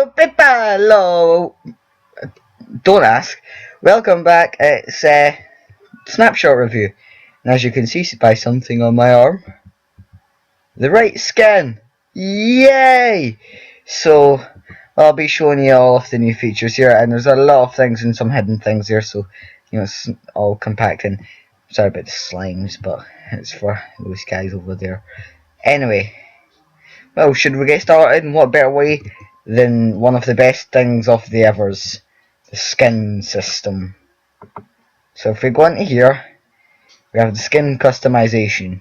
Hello, people! Hello! Don't ask. Welcome back. It's a snapshot review. And as you can see by something on my arm, the right skin! Yay! So, I'll be showing you all of the new features here, and there's a lot of things and some hidden things here, so, you know, it's all compacting. Sorry about the slimes, but it's for those guys over there. Anyway, well, should we get started? And what better way than one of the best things of the evers, the skin system. So if we go into here, we have the skin customization.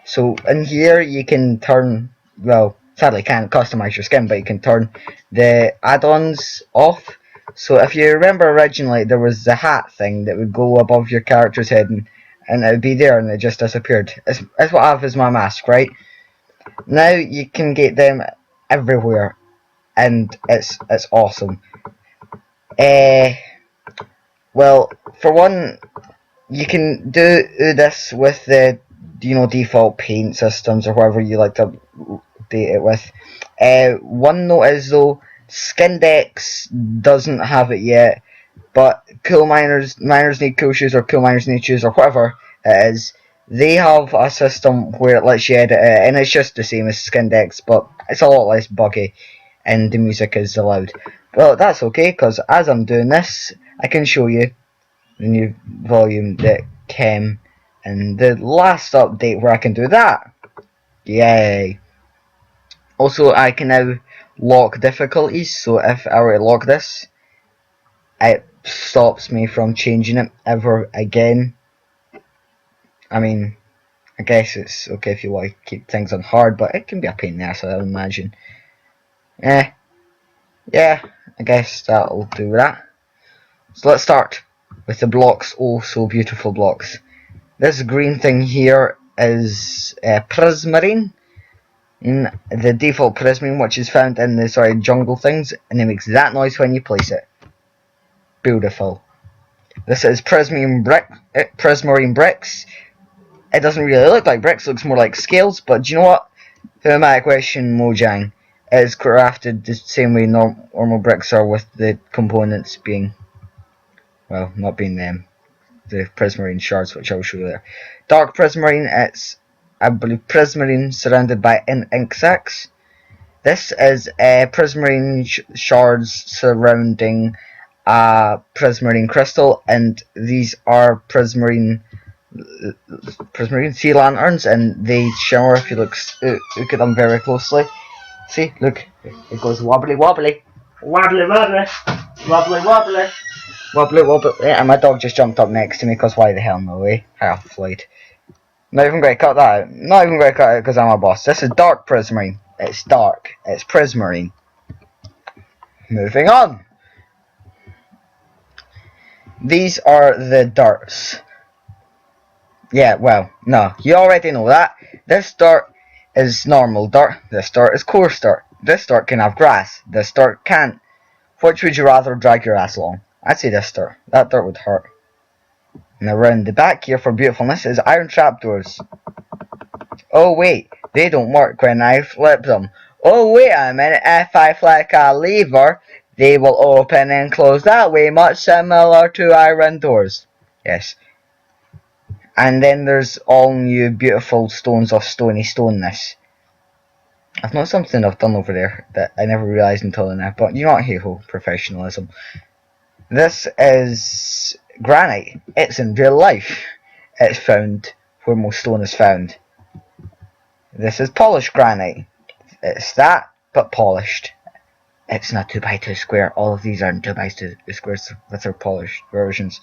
So in here you can turn, well, sadly can't customize your skin, but you can turn the add-ons off. So if you remember originally, there was the hat thing that would go above your character's head, and it would be there and it just disappeared. It's what I have as my mask, right? Now you can get them everywhere, and it's awesome. Well, for one, you can do this with the default paint systems or whatever you like to update it with. One note is though, Skindex doesn't have it yet, but Cool Miners Need Cool Shoes, or Cool Miners Need Shoes, or whatever it is, they have a system where it lets you edit it, and it's just the same as Skindex, but it's a lot less buggy, and the music is allowed. Well, that's okay, because as I'm doing this, I can show you the new volume that came in the last update where I can do that. Yay! Also, I can now lock difficulties, so if I were to lock this, it stops me from changing it ever again. I mean, I guess it's okay if you want to keep things on hard, but it can be a pain in the ass, I would imagine. Yeah, I guess that'll do that. So let's start with the blocks. Oh, so beautiful blocks. This green thing here is prismarine. The default prismarine, which is found in the jungle things, and it makes that noise when you place it. Beautiful. This is prismarine bricks. It doesn't really look like bricks, it looks more like scales, but do you know what? Who am I to question Mojang? It is crafted the same way normal bricks are, with the components being, well, not being them, the prismarine shards, which I will show you there. Dark prismarine, it's, I believe, prismarine surrounded by ink sacs. This is prismarine shards surrounding a prismarine crystal, and these are prismarine sea lanterns, and they shimmer if you look at them very closely. See, look, it goes wobbly wobbly, wobbly wobbly, wobbly wobbly, wobbly wobbly. Yeah, and my dog just jumped up next to me, because why the hell, no way, half flight. Not even going to cut that out. Not even going to cut it out because I'm a boss. This is dark prismarine. It's dark. It's prismarine. Moving on. These are the darts. Yeah, well, no, you already know that. This dart is normal dart. This dart is coarse dart. This dart can have grass. This dart can't. Which would you rather drag your ass along? I'd say this dart. That dart would hurt. And around the back here for beautifulness is iron trapdoors. Oh wait, they don't work when I flip them. Oh wait a minute, if I flick a lever, they will open and close that way, much similar to iron doors. Yes. And then there's all new beautiful stones of stony stoneness. I've noticed something I've done over there that I never realised until now, but you know what, hey-ho, professionalism. This is granite. It's in real life. It's found where most stone is found. This is polished granite. It's that, but polished. It's not 2x2 square. All of these are 2x2 squares with their polished versions.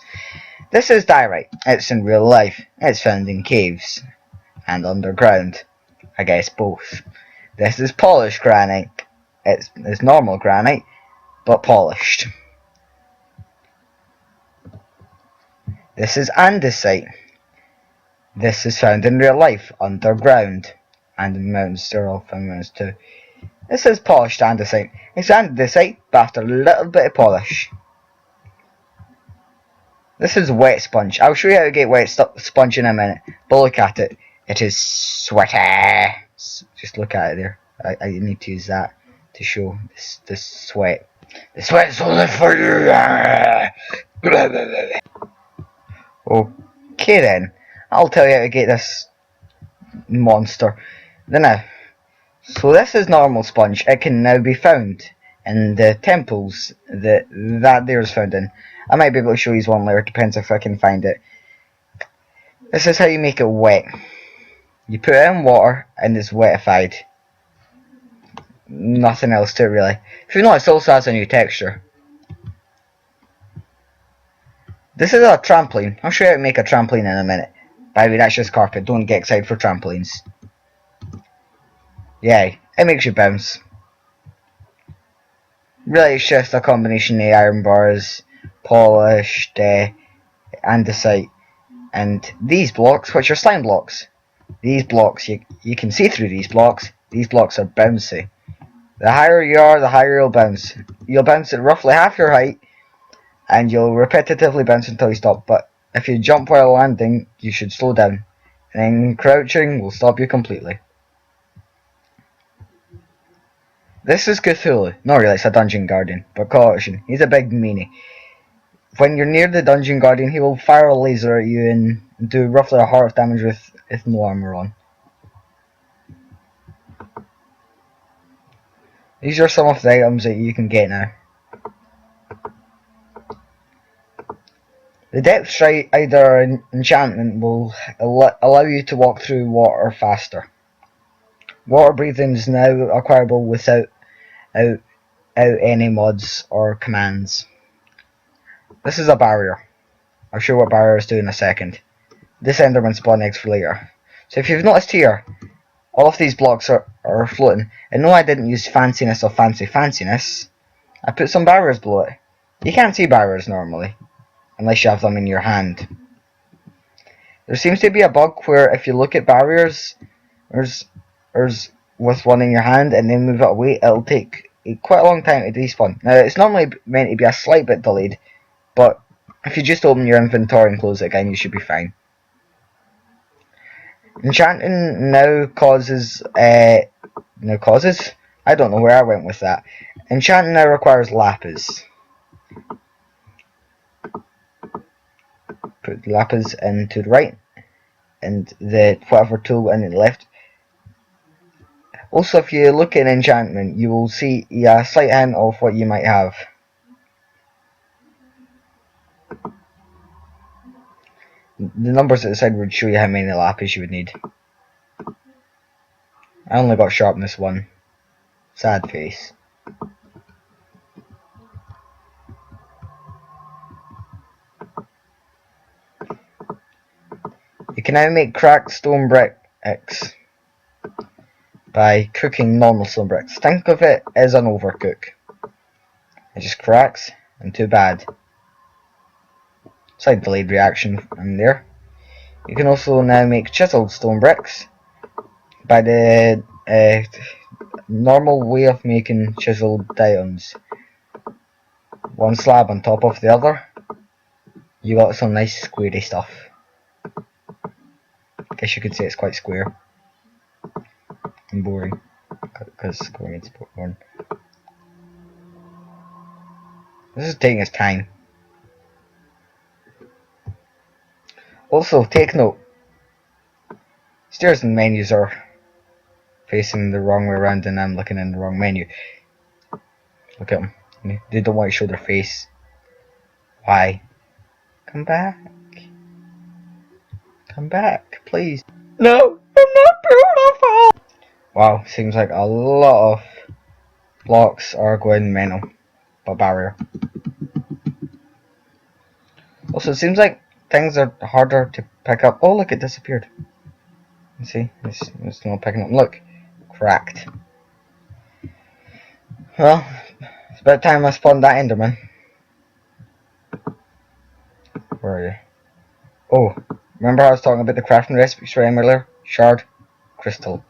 This is diorite. It's in real life. It's found in caves and underground. I guess both. This is polished granite. It's normal granite, but polished. This is andesite. This is found in real life, underground, and in mountains. They're all found in mountains too. This is polished andesite. It's andesite, but after a little bit of polish. This is wet sponge. I'll show you how to get wet sponge in a minute, but look at it. It is sweaty. Just look at it there. I need to use that. to show the sweat. The sweat's only for you. Okay then, I'll tell you how to get this monster. Now, so this is normal sponge. It can now be found in the temples that there is found in. I might be able to show you one later, depends if I can find it. This is how you make it wet. You put it in water and it's wetified. Nothing else to it really. If you notice, it also has a new texture. This is a trampoline. I'll show you how to make a trampoline in a minute. By the way, that's just carpet. Don't get excited for trampolines. Yeah, it makes you bounce. Really, it's just a combination of iron bars, polished, andesite, and these blocks, which are slime blocks. These blocks, you can see through these blocks. These blocks are bouncy. The higher you are, the higher you'll bounce. You'll bounce at roughly half your height, and you'll repetitively bounce until you stop. But if you jump while landing, you should slow down. And then crouching will stop you completely. This is Cthulhu. No, really, it's a dungeon guardian. But caution, he's a big meanie. When you're near the dungeon guardian, he will fire a laser at you and do roughly a heart of damage with no armor on. These are some of the items that you can get now. The depth strider enchantment will allow you to walk through water faster. Water breathing is now acquirable without any mods or commands. This is a barrier. I'll show what barriers do in a second. This enderman spawn eggs for later. So if you've noticed here, all of these blocks are floating. And no, I didn't use fanciness or fanciness. I put some barriers below it. You can't see barriers normally, unless you have them in your hand. There seems to be a bug where if you look at barriers, there's with one in your hand and then move it away, it'll take quite a long time to despawn. Now it's normally meant to be a slight bit delayed, but if you just open your inventory and close it again, you should be fine. Enchanting now causes, I don't know where I went with that. Enchanting now requires lapis. Put the lapis into the right, and the whatever tool in the left. Also, if you look at enchantment, you will see a slight hint of what you might have. The numbers at the side would show you how many lapis you would need. I only got sharpness 1. Sad face. You can now make cracked stone bricks by cooking normal stone bricks. Think of it as an overcook. It just cracks, and too bad. Slight delayed reaction in there. You can also now make chiseled stone bricks by the normal way of making chiseled items. One slab on top of the other. You got some nice squarey stuff. Guess you could say it's quite square and boring, because going into boring. This is taking its time. Also, take note, stairs and menus are facing the wrong way around and I'm looking in the wrong menu. Look at them. They don't want to show their face. Why? Come back. Come back, please. No, I'm not beautiful! Wow, seems like a lot of blocks are going mental. But barrier. Also, it seems like things are harder to pick up. Oh, look, it disappeared. You see? It's not picking up. Look. Cracked. Well, it's about time I spawned that enderman. Where are you? Oh, remember I was talking about the crafting recipes for earlier? Shard, crystal.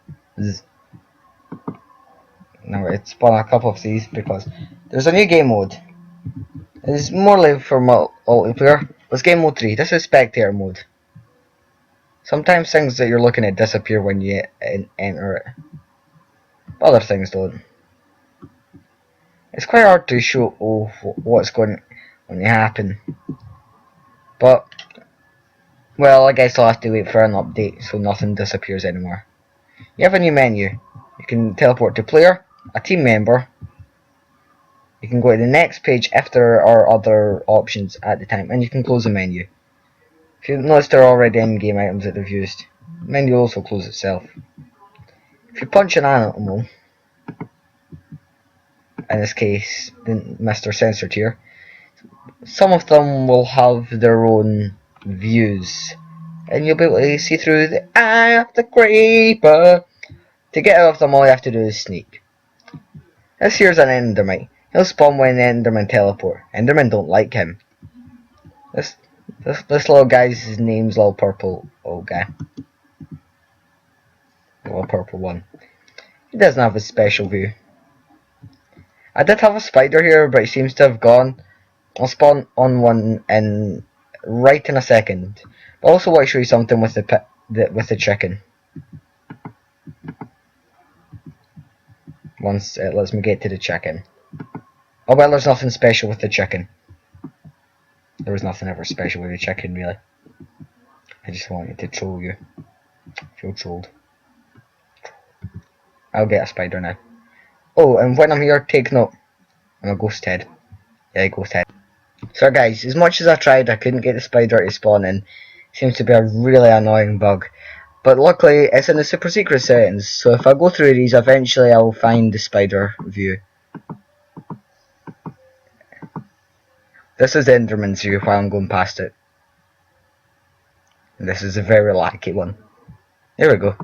Now it's spawned a couple of these because there's a new game mode. It's more like for multiplayer. It's game mode 3. This is spectator mode. Sometimes things that you're looking at disappear when you enter it. But other things don't. It's quite hard to show what's going to happen. But, well, I guess I'll have to wait for an update so nothing disappears anymore. You have a new menu. You can teleport to player, a team member. You can go to the next page if there are other options at the time, and you can close the menu. If you notice, there are already in-game items that they've used. The menu also closes itself. If you punch an animal, in this case, Mr. Censored here, some of them will have their own views, and you'll be able to see through the eye of the creeper. To get out of them, all you have to do is sneak. This here's an Endermite. He'll spawn when the Enderman teleport. Endermen don't like him. This little guy's name's Little Purple old guy. Little Purple one. He doesn't have a special view. I did have a spider here, but he seems to have gone. I'll spawn on one right in a second. But I also want to show you something with the chicken. Once it lets me get to the chicken. Oh well, there's nothing special with the chicken. There was nothing ever special with the chicken, really. I just wanted to troll you. Feel trolled. I'll get a spider now. Oh, and when I'm here, take note. I'm a ghost head. Yeah, ghost head. So guys, as much as I tried, I couldn't get the spider to spawn in. Seems to be a really annoying bug. But luckily, it's in the super secret settings, so if I go through these, eventually I'll find the spider view. This is the Enderman's view while I'm going past it. And this is a very lucky one. There we go.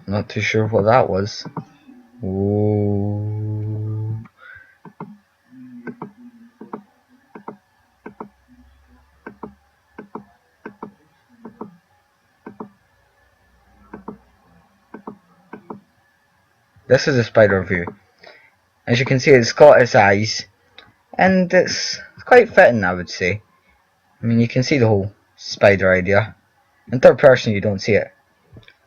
Not too sure what that was. Ooh. This is a spider view. As you can see, it's got its eyes, and it's quite fitting, I would say. I mean, you can see the whole spider idea. In third person, you don't see it.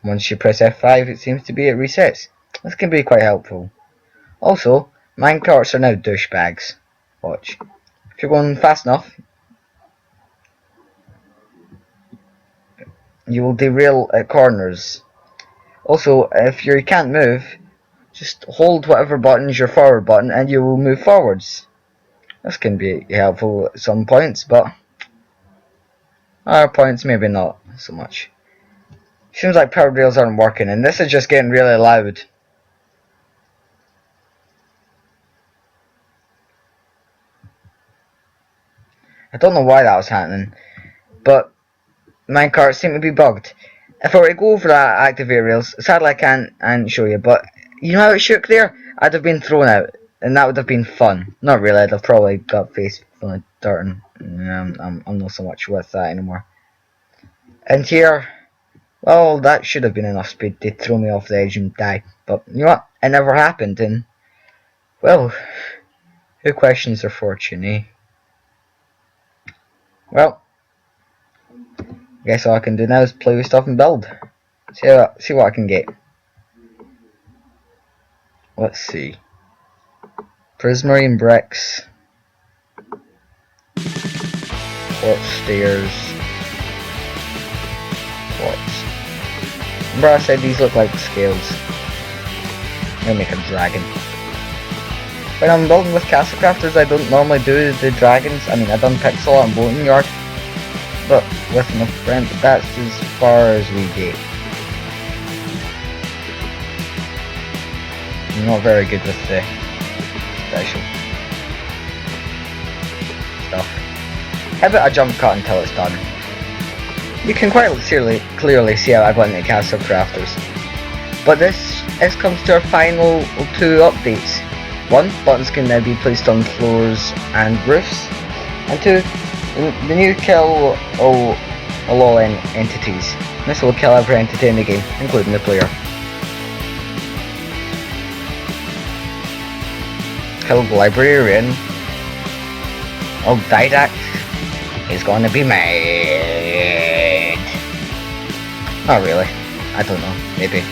Once you press F5, it seems to be it resets. This can be quite helpful. Also, minecarts are now douchebags. Watch. If you're going fast enough, you will derail at corners. Also, if you can't move, just hold whatever button is your forward button and you will move forwards. This can be helpful at some points, but other points maybe not so much. Seems like power rails aren't working, and this is just getting really loud. I don't know why that was happening, but minecarts seem to be bugged. If I were to go over that activate rails, sadly I can't show you, but you know how it shook there? I'd have been thrown out, and that would have been fun. Not really, I'd have probably got face full of dirt, and I'm not so much with that anymore. And here, well, that should have been enough speed to throw me off the edge and die. But you know what? It never happened, and well, who questions their fortune, eh? Well, I guess all I can do now is play with stuff and build. See what I can get. Let's see. Prismarine bricks. Quartz stairs. Quartz. Remember I said these look like scales. I'm gonna make a dragon. When I'm building with castle crafters, I don't normally do the dragons. I mean, I've done pixel art and bolting yard, but with my friend, that's as far as we get. I'm not very good with the special stuff. How about a jump cut until it's done? You can quite clearly see how I got into castle crafters. But this comes to our final 2 updates. 1, buttons can now be placed on floors and roofs. And 2, the new kill all entities. This will kill every entity in the game, including the player. Kill the librarian. Oh, Didact is gonna be mad. Not really. I don't know. Maybe.